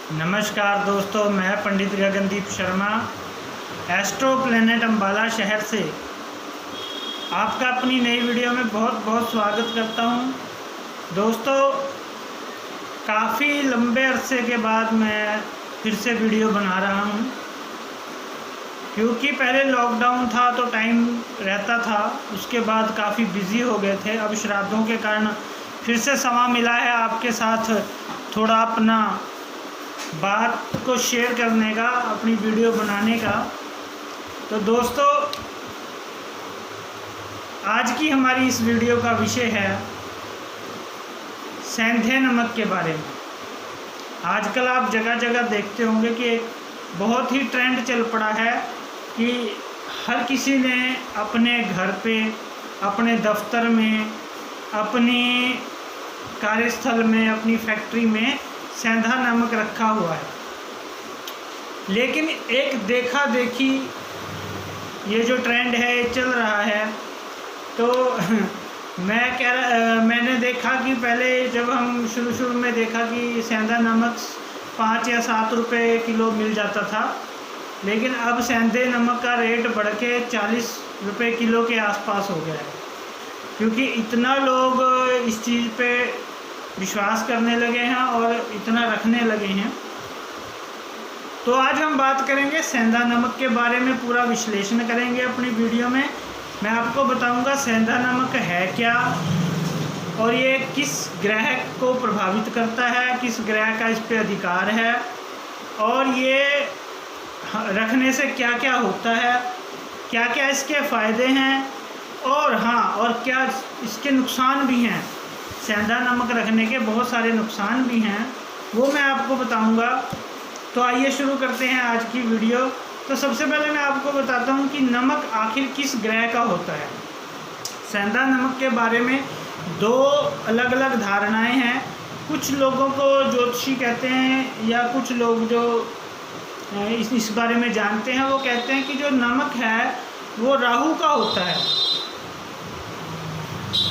नमस्कार दोस्तों, मैं पंडित गगनदीप शर्मा एस्ट्रो प्लेनेट अम्बाला शहर से आपका अपनी नई वीडियो में बहुत बहुत स्वागत करता हूं। दोस्तों, काफ़ी लंबे अरसे के बाद मैं फिर से वीडियो बना रहा हूं, क्योंकि पहले लॉकडाउन था तो टाइम रहता था, उसके बाद काफ़ी बिज़ी हो गए थे। अब श्राद्धों के कारण फिर से समय मिला है आपके साथ थोड़ा अपना बात को शेयर करने का, अपनी वीडियो बनाने का। तो दोस्तों, आज की हमारी इस वीडियो का विषय है सेंधे नमक के बारे में। आजकल आप जगह जगह देखते होंगे कि एक बहुत ही ट्रेंड चल पड़ा है कि हर किसी ने अपने घर पे, अपने दफ्तर में, अपनी कार्यस्थल में, अपनी फैक्ट्री में सेंधा नमक रखा हुआ है। लेकिन एक देखा देखी ये जो ट्रेंड है चल रहा है, तो मैंने देखा कि पहले जब हम शुरू में देखा कि सेंधा नमक 5 या 7 रुपये किलो मिल जाता था, लेकिन अब सेंधे नमक का रेट बढ़ के 40 रुपये किलो के आसपास हो गया है, क्योंकि इतना लोग इस चीज़ पे विश्वास करने लगे हैं और इतना रखने लगे हैं। तो आज हम बात करेंगे सेंधा नमक के बारे में, पूरा विश्लेषण करेंगे अपनी वीडियो में। मैं आपको बताऊंगा सेंधा नमक है क्या और ये किस ग्रह को प्रभावित करता है, किस ग्रह का इस पे अधिकार है, और ये रखने से क्या क्या होता है, क्या क्या इसके फ़ायदे हैं, और क्या इसके नुकसान भी हैं। सेंधा नमक रखने के बहुत सारे नुकसान भी हैं, वो मैं आपको बताऊंगा। तो आइए शुरू करते हैं आज की वीडियो। तो सबसे पहले मैं आपको बताता हूं कि नमक आखिर किस ग्रह का होता है। सेंधा नमक के बारे में 2 अलग अलग धारणाएं हैं। कुछ लोगों को ज्योतिषी कहते हैं, या कुछ लोग जो इस बारे में जानते हैं वो कहते हैं कि जो नमक है वो राहु का होता है।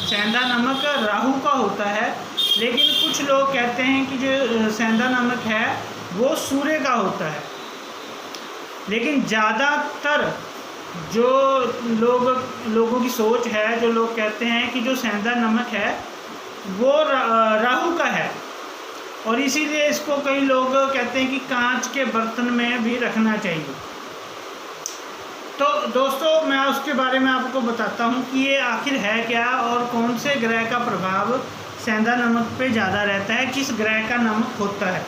सेंधा नमक राहु का होता है। लेकिन कुछ लोग कहते हैं कि जो सेंधा नमक है वो सूर्य का होता है। लेकिन ज़्यादातर जो लोगों की सोच है, जो लोग कहते हैं कि जो सेंधा नमक है वो राहु का है, और इसीलिए इसको कई लोग कहते हैं कि कांच के बर्तन में भी रखना चाहिए। तो दोस्तों, मैं उसके बारे में आपको बताता हूँ कि ये आखिर है क्या और कौन से ग्रह का प्रभाव सेंधा नमक पे ज़्यादा रहता है, किस ग्रह का नमक होता है।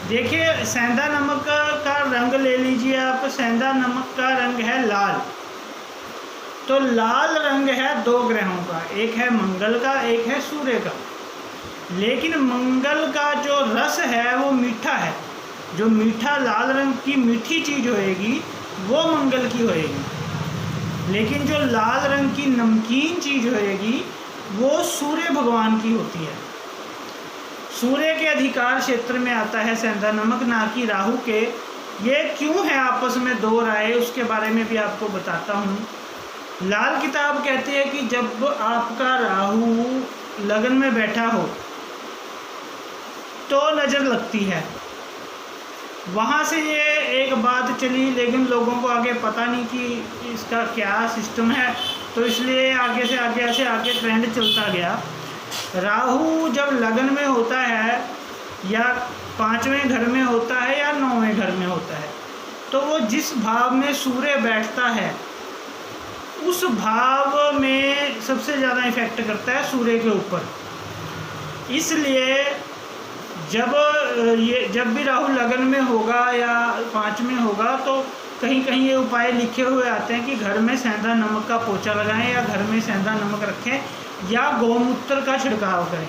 देखिए, सेंधा नमक का रंग ले लीजिए आप। सेंधा नमक का रंग है लाल। तो लाल रंग है 2 ग्रहों का, एक है मंगल का, एक है सूर्य का। लेकिन मंगल का जो रस है वो मीठा है। जो मीठा लाल रंग की मीठी चीज़ होएगी वो मंगल की होएगी। लेकिन जो लाल रंग की नमकीन चीज़ होएगी वो सूर्य भगवान की होती है। सूर्य के अधिकार क्षेत्र में आता है सेंधा नमक, ना कि राहु के। ये क्यों है आपस में 2 राय, उसके बारे में भी आपको बताता हूँ। लाल किताब कहती है कि जब आपका राहु लगन में बैठा हो तो नज़र लगती है। वहाँ से ये एक बात चली, लेकिन लोगों को आगे पता नहीं कि इसका क्या सिस्टम है, तो इसलिए आगे से आगे ट्रेंड चलता गया। राहु जब लगन में होता है, या 5वें घर में होता है, या 9वें घर में होता है, तो वो जिस भाव में सूर्य बैठता है उस भाव में सबसे ज़्यादा इफेक्ट करता है सूर्य के ऊपर। इसलिए जब भी राहु लगन में होगा या 5 में होगा, तो कहीं कहीं ये उपाय लिखे हुए आते हैं कि घर में सेंधा नमक का पोछा लगाएं, या घर में सेंधा नमक रखें, या गौमूत्र का छिड़काव करें।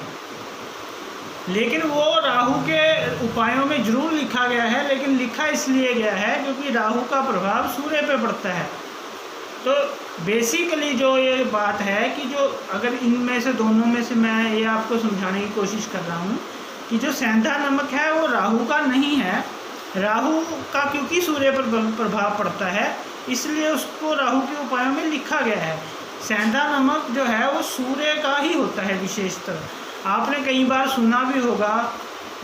लेकिन वो राहु के उपायों में जरूर लिखा गया है, लेकिन लिखा इसलिए गया है क्योंकि राहु का प्रभाव सूर्य पे पड़ता है। तो बेसिकली जो ये बात है कि जो अगर इनमें से दोनों में से मैं ये आपको समझाने की कोशिश कर रहा हूँ कि जो सेंधा नमक है वो राहु का नहीं है। राहु का क्योंकि सूर्य पर प्रभाव पड़ता है, इसलिए उसको राहु के उपायों में लिखा गया है। सेंधा नमक जो है वो सूर्य का ही होता है विशेषतर। आपने कई बार सुना भी होगा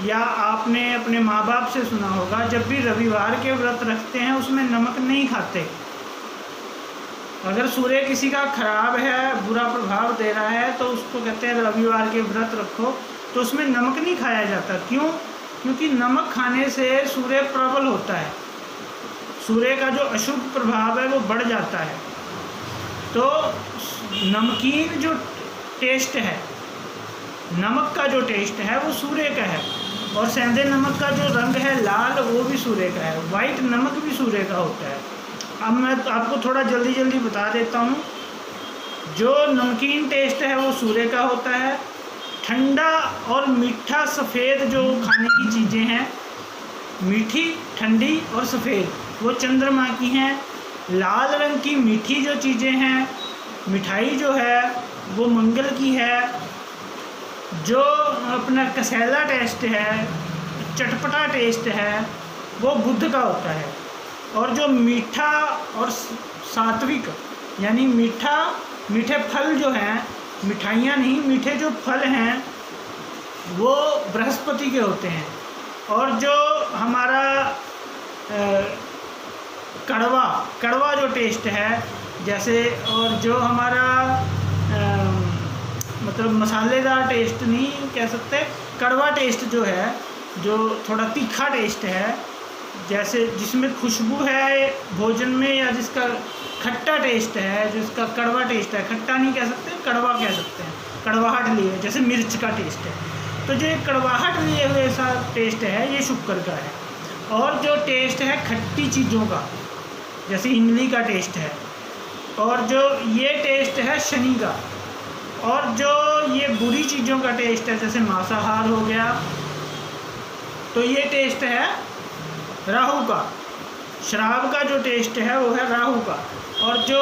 या आपने अपने माँ बाप से सुना होगा, जब भी रविवार के व्रत रखते हैं उसमें नमक नहीं खाते। अगर सूर्य किसी का खराब है, बुरा प्रभाव दे रहा है, तो उसको कहते हैं रविवार के व्रत रखो, तो उसमें नमक नहीं खाया जाता। क्यों? क्योंकि नमक खाने से सूर्य प्रबल होता है, सूर्य का जो अशुभ प्रभाव है वो बढ़ जाता है। तो नमकीन जो टेस्ट है, नमक का जो टेस्ट है वो सूर्य का है, और सेंधे नमक का जो रंग है लाल, वो भी सूर्य का है। वाइट नमक भी सूर्य का होता है। अब मैं आपको थोड़ा जल्दी जल्दी बता देता हूँ। जो नमकीन टेस्ट है वो सूर्य का होता है। ठंडा और मीठा सफ़ेद जो खाने की चीज़ें हैं, मीठी, ठंडी और सफ़ेद, वो चंद्रमा की हैं। लाल रंग की मीठी जो चीज़ें हैं, मिठाई जो है वो मंगल की है। जो अपना कसैला टेस्ट है, चटपटा टेस्ट है, वो बुध का होता है। और जो मीठा और सात्विक यानी मीठे फल जो हैं, मिठाइयाँ नहीं, मीठे जो फल हैं वो बृहस्पति के होते हैं। और जो हमारा कड़वा जो टेस्ट है, जैसे, और जो हमारा मतलब मसालेदार टेस्ट नहीं कह सकते, कड़वा टेस्ट जो है, जो थोड़ा तीखा टेस्ट है, जैसे जिसमें खुशबू है भोजन में, या जिसका खट्टा टेस्ट है, जिसका कड़वा टेस्ट है, खट्टा नहीं कह सकते, कड़वा कह सकते हैं, कड़वाहट लिए, जैसे मिर्च का टेस्ट है। तो जो कड़वाहट लिए हुए ऐसा टेस्ट है, ये शुक्र का है। और जो टेस्ट है खट्टी चीज़ों का, जैसे इमली का टेस्ट है, और जो ये टेस्ट है शनि का। और जो ये बुरी चीज़ों का टेस्ट है, जैसे मांसाहार हो गया, तो ये टेस्ट है राहु का। शराब का जो टेस्ट है वो है राहु का। और जो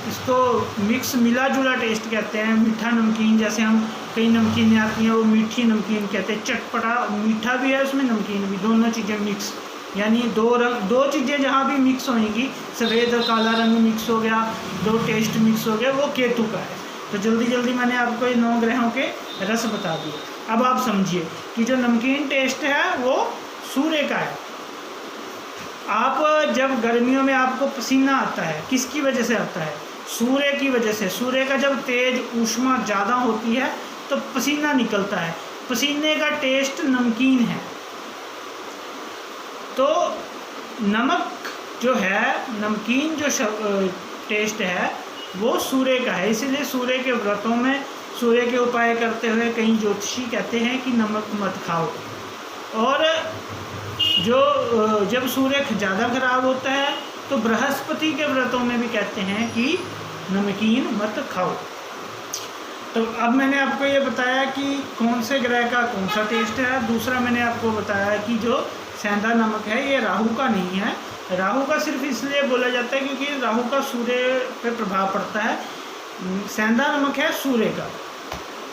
इसको मिक्स मिला जुला टेस्ट कहते हैं, मीठा नमकीन, जैसे हम कई नमकीनें आती हैं वो मीठी नमकीन कहते हैं, चटपटा मीठा भी है उसमें, नमकीन भी, दोनों चीज़ें मिक्स, यानी दो चीज़ें जहाँ भी मिक्स होंगी, सफ़ेद और काला रंग मिक्स हो गया, दो टेस्ट मिक्स हो गया, वो केतु का है। तो जल्दी जल्दी मैंने आपको ये 9 ग्रहों के रस बता दिए। अब आप समझिए कि जो नमकीन टेस्ट है वो सूर्य का है। आप जब गर्मियों में आपको पसीना आता है, किसकी वजह से आता है? सूर्य की वजह से। सूर्य का जब तेज ऊष्मा ज़्यादा होती है तो पसीना निकलता है, पसीने का टेस्ट नमकीन है। तो नमक जो है, नमकीन जो टेस्ट है वो सूर्य का है। इसीलिए सूर्य के व्रतों में सूर्य के उपाय करते हुए कई ज्योतिषी कहते हैं कि नमक मत खाओ। और जब सूर्य ज़्यादा खराब होता है तो बृहस्पति के व्रतों में भी कहते हैं कि नमकीन मत खाओ। तो अब मैंने आपको ये बताया कि कौन से ग्रह का कौन सा टेस्ट है। दूसरा मैंने आपको बताया कि जो सेंधा नमक है ये राहु का नहीं है। राहु का सिर्फ इसलिए बोला जाता है क्योंकि राहु का सूर्य पे प्रभाव पड़ता है। सेंधा नमक है सूर्य का।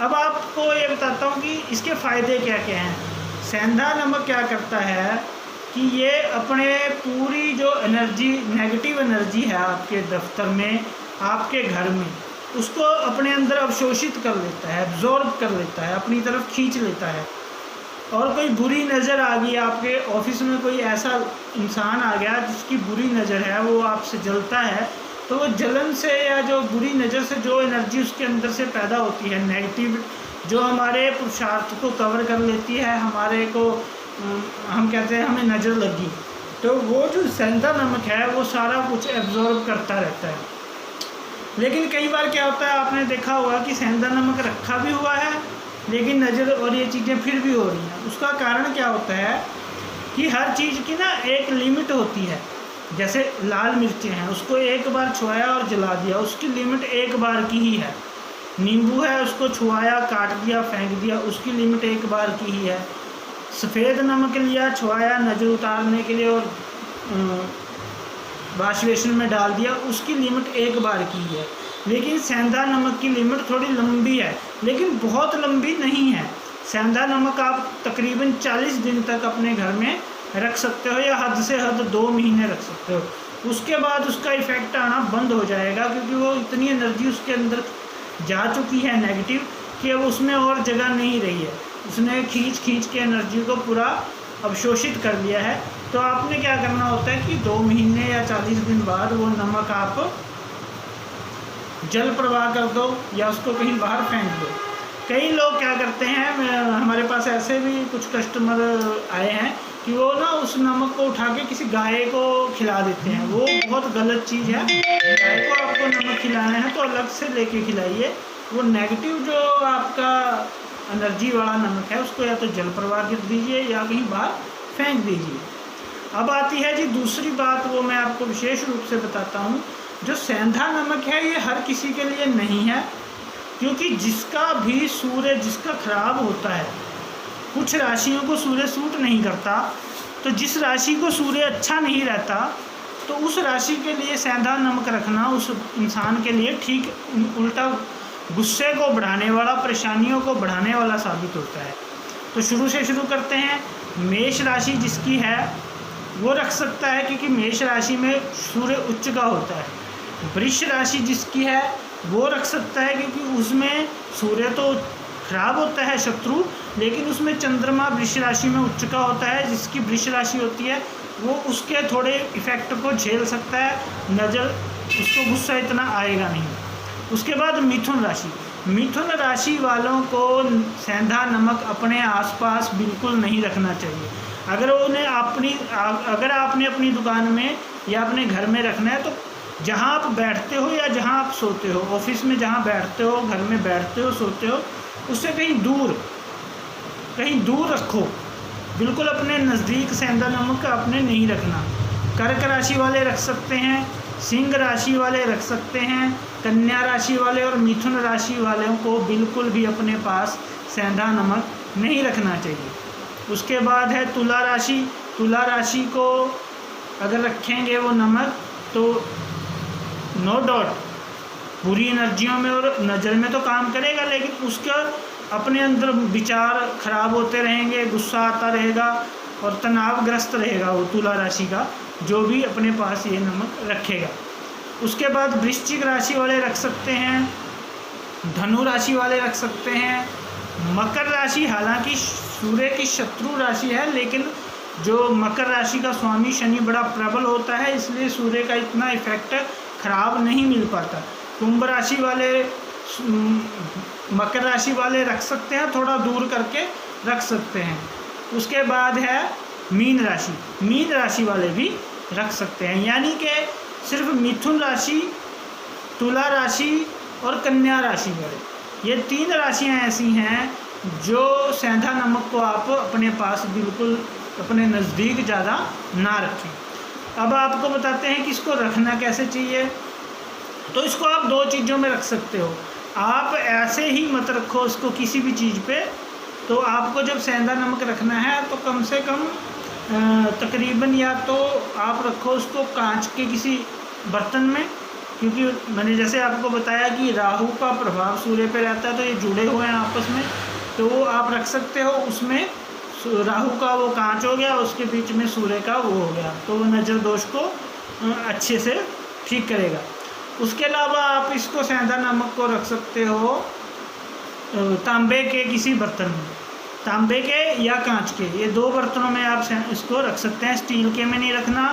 अब आपको ये बताता हूँ कि इसके फ़ायदे क्या क्या हैं। सेंधा नमक क्या करता है कि ये अपने पूरी जो एनर्जी, नेगेटिव एनर्जी है आपके दफ्तर में, आपके घर में, उसको अपने अंदर अवशोषित कर लेता है, एब्जॉर्ब कर लेता है, अपनी तरफ खींच लेता है। और कोई बुरी नज़र आ गई आपके ऑफिस में, कोई ऐसा इंसान आ गया जिसकी बुरी नज़र है, वो आपसे जलता है, तो वो जलन से या जो बुरी नज़र से जो एनर्जी उसके अंदर से पैदा होती है नेगेटिव, जो हमारे पुरुषार्थ को कवर कर लेती है, हमारे को हम कहते हैं हमें नज़र लगी, तो वो जो सेंधा नमक है वो सारा कुछ एब्जॉर्ब करता रहता है। लेकिन कई बार क्या होता है, आपने देखा होगा कि सेंधा नमक रखा भी हुआ है लेकिन नज़र और ये चीज़ें फिर भी हो रही हैं। उसका कारण क्या होता है कि हर चीज़ की ना एक लिमिट होती है। जैसे लाल मिर्चें हैं, उसको एक बार छुआया और जला दिया, उसकी लिमिट एक बार की ही है। नींबू है, उसको छुआया, काट दिया, फेंक दिया, उसकी लिमिट एक बार की ही है। सफ़ेद नमक लिया, छुआया नज़र उतारने के लिए और वाश बेसिन में डाल दिया, उसकी लिमिट एक बार की है। लेकिन सेंधा नमक की लिमिट थोड़ी लंबी है, लेकिन बहुत लंबी नहीं है। सेंधा नमक आप तकरीबन 40 दिन तक अपने घर में रख सकते हो, या हद से हद 2 महीने रख सकते हो। उसके बाद उसका इफ़ेक्ट आना बंद हो जाएगा, क्योंकि वो इतनी एनर्जी उसके अंदर जा चुकी है नेगेटिव कि अब उसमें और जगह नहीं रही है। उसने खींच के एनर्जी को पूरा अवशोषित कर लिया है। तो आपने क्या करना होता है कि 2 महीने या 40 दिन बाद वो नमक आप जल प्रवाह कर दो या उसको कहीं बाहर फेंक दो। कई लोग क्या करते हैं, हमारे पास ऐसे भी कुछ कस्टमर आए हैं कि वो ना उस नमक को उठा के किसी गाय को खिला देते हैं। वो बहुत गलत चीज़ है। गाय को आपको नमक खिलाना है तो अलग से लेके खिलाइए। वो नेगेटिव जो आपका एनर्जी वाला नमक है उसको या तो जल प्रवाह कर दीजिए या कहीं बाहर फेंक दीजिए। अब आती है जी दूसरी बात, वो मैं आपको विशेष रूप से बताता हूँ। जो सेंधा नमक है ये हर किसी के लिए नहीं है, क्योंकि जिसका भी सूर्य जिसका खराब होता है, कुछ राशियों को सूर्य सूट नहीं करता, तो जिस राशि को सूर्य अच्छा नहीं रहता तो उस राशि के लिए सेंधा नमक रखना उस इंसान के लिए ठीक उल्टा गुस्से को बढ़ाने वाला, परेशानियों को बढ़ाने वाला साबित होता है। तो शुरू करते हैं। मेष राशि जिसकी है वो रख सकता है, क्योंकि मेष राशि में सूर्य उच्च का होता है। वृष राशि जिसकी है वो रख सकता है, क्योंकि उसमें सूर्य तो खराब होता है शत्रु, लेकिन उसमें चंद्रमा वृष राशि में उच्च का होता है। जिसकी वृष राशि होती है वो उसके थोड़े इफेक्ट को झेल सकता है, नज़र उसको गुस्सा इतना आएगा नहीं। उसके बाद मिथुन राशि। मिथुन राशि वालों को सेंधा नमक अपने आसपास बिल्कुल नहीं रखना चाहिए। अगर आपने अपनी दुकान में या अपने घर में रखना है तो जहाँ आप बैठते हो या जहाँ आप सोते हो, ऑफिस में जहाँ बैठते हो, घर में बैठते हो, सोते हो, उससे कहीं दूर रखो। बिल्कुल अपने नज़दीक सेंधा नमक आपने नहीं रखना। कर्क राशि वाले रख सकते हैं, सिंह राशि वाले रख सकते हैं, कन्या राशि वाले और मिथुन राशि वालों को बिल्कुल भी अपने पास सेंधा नमक नहीं रखना चाहिए। उसके बाद है तुला राशि। तुला राशि को अगर रखेंगे वो नमक तो नो डाउट बुरी एनर्जियों में और नज़र में तो काम करेगा, लेकिन उसका अपने अंदर विचार खराब होते रहेंगे, गुस्सा आता रहेगा और तनावग्रस्त रहेगा वो तुला राशि का जो भी अपने पास ये नमक रखेगा। उसके बाद वृश्चिक राशि वाले रख सकते हैं, धनु राशि वाले रख सकते हैं। मकर राशि हालांकि सूर्य की शत्रु राशि है, लेकिन जो मकर राशि का स्वामी शनि बड़ा प्रबल होता है, इसलिए सूर्य का इतना इफेक्ट खराब नहीं मिल पाता। कुंभ राशि वाले, मकर राशि वाले रख सकते हैं, थोड़ा दूर करके रख सकते हैं। उसके बाद है मीन राशि। मीन राशि वाले भी रख सकते हैं, यानी कि सिर्फ मिथुन राशि, तुला राशि और कन्या राशि वाले, ये 3 राशियां ऐसी हैं जो सेंधा नमक को आप अपने पास बिल्कुल अपने नज़दीक ज़्यादा ना रखें। अब आपको बताते हैं कि इसको रखना कैसे चाहिए। तो इसको आप 2 चीज़ों में रख सकते हो। आप ऐसे ही मत रखो इसको किसी भी चीज़ पे। तो आपको जब सेंधा नमक रखना है तो कम से कम तकरीबन या तो आप रखो उसको कांच के किसी बर्तन में, क्योंकि मैंने जैसे आपको बताया कि राहु का प्रभाव सूर्य पे रहता है, तो ये जुड़े हुए हैं आपस में। तो वो आप रख सकते हो उसमें, राहु का वो कांच हो गया, उसके बीच में सूर्य का वो हो गया, तो वो नज़र दोष को अच्छे से ठीक करेगा। उसके अलावा आप इसको सेंधा नमक को रख सकते हो तांबे के किसी बर्तन में, तांबे के या कांच के, ये 2 बर्तनों में आप इसको रख सकते हैं। स्टील के में नहीं रखना,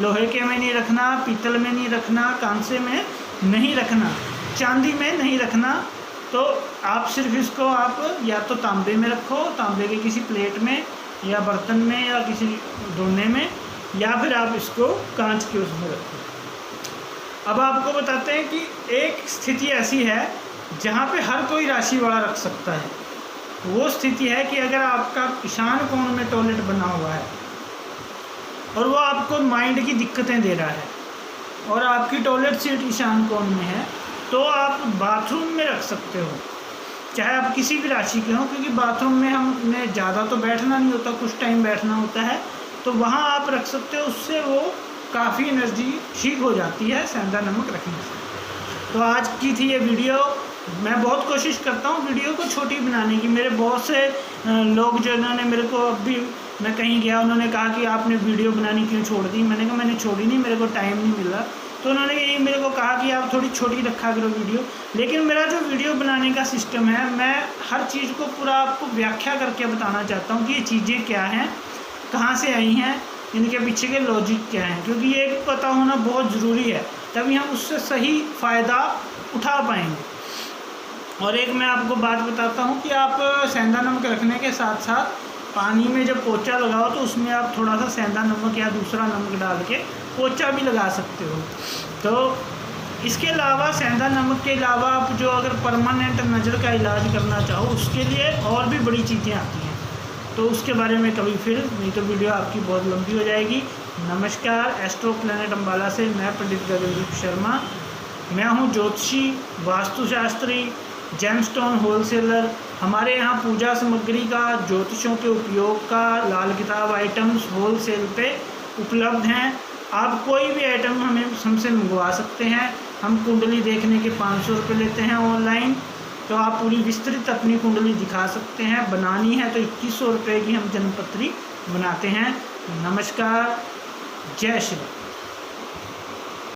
लोहे के में नहीं रखना, पीतल में नहीं रखना, कांसे में नहीं रखना, चांदी में नहीं रखना। तो आप सिर्फ इसको आप या तो तांबे में रखो, तांबे के किसी प्लेट में या बर्तन में या किसी दोने में, या फिर आप इसको कांच के उसमें रखो। अब आपको बताते हैं कि एक स्थिति ऐसी है जहाँ पे हर कोई राशि वाला रख सकता है। वो स्थिति है कि अगर आपका ईशान कोण में टॉयलेट बना हुआ है और वो आपको माइंड की दिक्कतें दे रहा है और आपकी टॉयलेट सीट ईशान कोण में है, तो आप बाथरूम में रख सकते हो, चाहे आप किसी भी राशि के हों, क्योंकि बाथरूम में हमें ज़्यादा तो बैठना नहीं होता, कुछ टाइम बैठना होता है, तो वहाँ आप रख सकते हो। उससे वो काफ़ी एनर्जी ठीक हो जाती है सेंधा नमक रखने से। तो आज की थी ये वीडियो। मैं बहुत कोशिश करता हूँ वीडियो को छोटी बनाने की। मेरे बहुत से लोग जो इन्होंने मेरे को, अभी मैं कहीं गया, उन्होंने कहा कि आपने वीडियो बनानी क्यों छोड़ दी। मैंने कहा मैंने छोड़ी नहीं, मेरे को टाइम नहीं मिला। तो उन्होंने यही मेरे को कहा कि आप थोड़ी छोटी रखा करो वीडियो। लेकिन मेरा जो वीडियो बनाने का सिस्टम है, मैं हर चीज़ को पूरा आपको व्याख्या करके बताना चाहता हूँ कि ये चीज़ें क्या हैं, कहाँ से आई हैं, इनके पीछे के लॉजिक क्या हैं, क्योंकि ये पता होना बहुत ज़रूरी है, तभी हम उससे सही फ़ायदा उठा पाएंगे। और एक मैं आपको बात बताता हूँ कि आप सेंधा नमक रखने के साथ साथ पानी में जब पोंछा लगाओ तो उसमें आप थोड़ा सा सेंधा नमक या दूसरा नमक डाल के पोंछा भी लगा सकते हो। तो इसके अलावा सेंधा नमक के अलावा आप जो अगर परमानेंट नज़र का इलाज करना चाहो उसके लिए और भी बड़ी चीज़ें आती हैं, तो उसके बारे में कभी फिर, नहीं तो वीडियो आपकी बहुत लंबी हो जाएगी। नमस्कार, एस्ट्रो प्लैनेट अम्बाला से मैं पंडित गगनदीप शर्मा। मैं हूँ ज्योतिषी, वास्तुशास्त्री, जेमस्टोन होलसेलर। हमारे यहाँ पूजा सामग्री का, ज्योतिषों के उपयोग का, लाल किताब आइटम्स होलसेल पे उपलब्ध हैं। आप कोई भी आइटम हमें हमसे मंगवा सकते हैं। हम कुंडली देखने के 500 रुपये लेते हैं ऑनलाइन, तो आप पूरी विस्तृत अपनी कुंडली दिखा सकते हैं। बनानी है तो 2100 रुपये की हम जन्मपत्री बनाते हैं। नमस्कार, जय श्री राम।